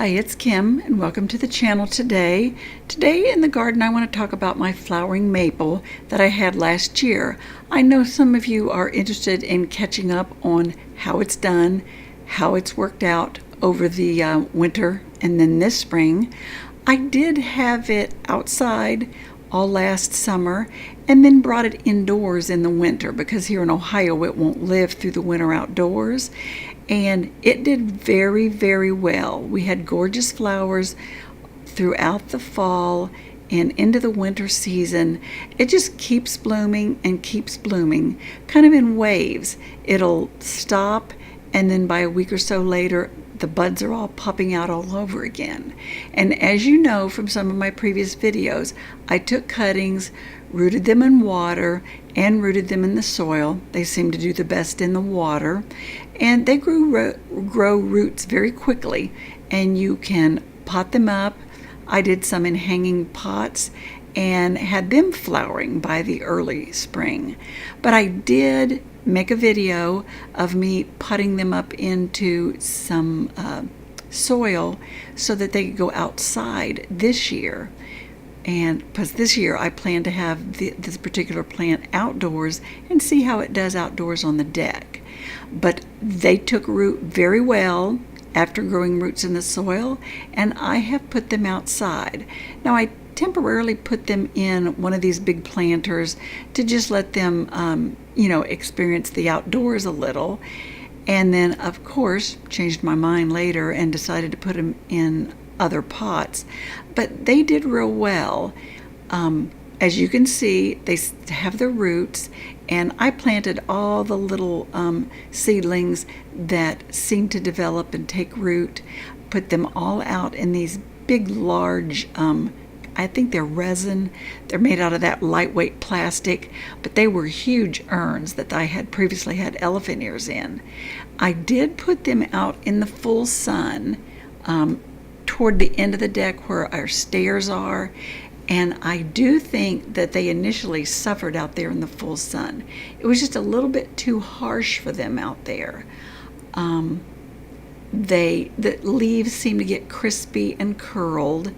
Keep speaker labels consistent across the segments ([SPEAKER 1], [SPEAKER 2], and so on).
[SPEAKER 1] Hi, it's Kim and welcome to the channel today. Today in the garden I want to talk about my flowering maple that I had last year. I know some of you are interested in catching up on how it's done, how it's worked out over the winter and then this spring. I did have it outside all last summer and then brought it indoors in the winter because here in Ohio it won't live through the winter outdoors. And it did very, very well. We had gorgeous flowers throughout the fall and into the winter season. It just keeps blooming and keeps blooming, kind of in waves. It'll stop, and then by a week or so later, the buds are all popping out all over again. And as you know from some of my previous videos, I took cuttings, rooted them in water, and rooted them in the soil. They seem to do the best in the water. And they grow roots very quickly, and you can pot them up. I did some in hanging pots and had them flowering by the early spring. But I did make a video of me potting them up into some soil so that they could go outside this year. And because this year I plan to have this particular plant outdoors and see how it does outdoors on the deck. But they took root very well after growing roots in the soil, and I have put them outside. Now I temporarily put them in one of these big planters to just let them experience the outdoors a little, and then of course changed my mind later and decided to put them in other pots. But they did real well. As you can see, they have their roots, and I planted all the little seedlings that seem to develop and take root, put them all out in these big, large, I think they're resin. They're made out of that lightweight plastic, but they were huge urns that I had previously had elephant ears in. I did put them out in the full sun toward the end of the deck where our stairs are, and I do think that they initially suffered out there in the full sun. It was just a little bit too harsh for them out there. The leaves seem to get crispy and curled,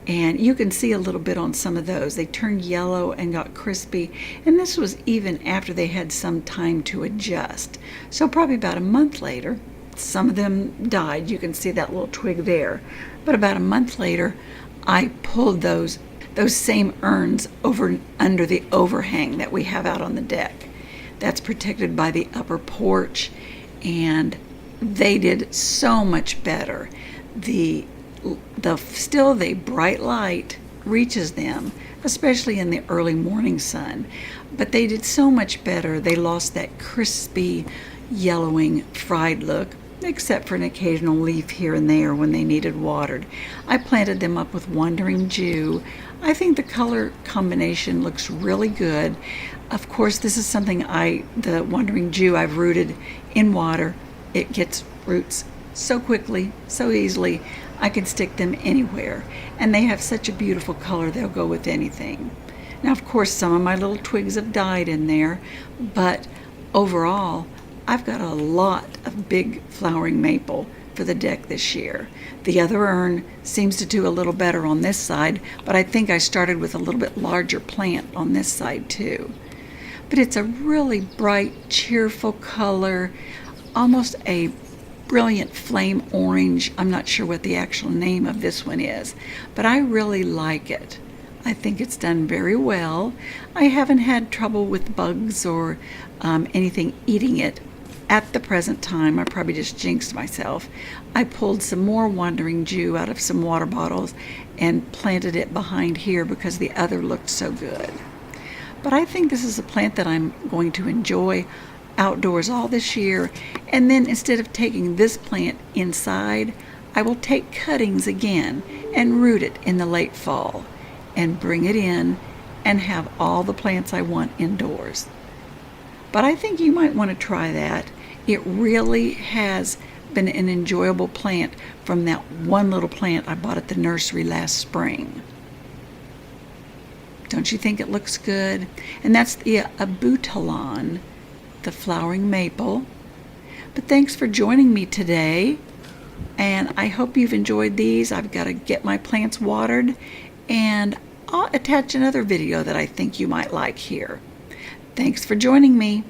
[SPEAKER 1] and you can see a little bit on some of those. They turned yellow and got crispy, and this was even after they had some time to adjust. So probably about a month later, some of them died. You can see that little twig there. But about a month later, I pulled those same urns over under the overhang that we have out on the deck. That's protected by the upper porch, and they did so much better. Still the bright light reaches them, especially in the early morning sun, but they did so much better. They lost that crispy, yellowing, fried look, except for an occasional leaf here and there when they needed watered. I planted them up with Wandering Jew. I think the color combination looks really good. Of course, this is something the Wandering Jew I've rooted in water. It gets roots so quickly, so easily. I can stick them anywhere, and they have such a beautiful color they'll go with anything. Now, of course, some of my little twigs have died in there, but overall, I've got a lot of big flowering maple for the deck this year. The other urn seems to do a little better on this side, but I think I started with a little bit larger plant on this side too. But it's a really bright, cheerful color, almost a brilliant flame orange. I'm not sure what the actual name of this one is, but I really like it. I think it's done very well. I haven't had trouble with bugs or anything eating it at the present time. I probably just jinxed myself. I pulled some more Wandering Jew out of some water bottles and planted it behind here because the other looked so good. But I think this is a plant that I'm going to enjoy outdoors all this year, and then instead of taking this plant inside, I will take cuttings again and root it in the late fall and bring it in and have all the plants I want indoors. But I think you might want to try that. It really has been an enjoyable plant from that one little plant I bought at the nursery last spring. Don't you think it looks good? And that's the Abutilon, the flowering maple. But thanks for joining me today. And I hope you've enjoyed these. I've got to get my plants watered, and I'll attach another video that I think you might like here. Thanks for joining me.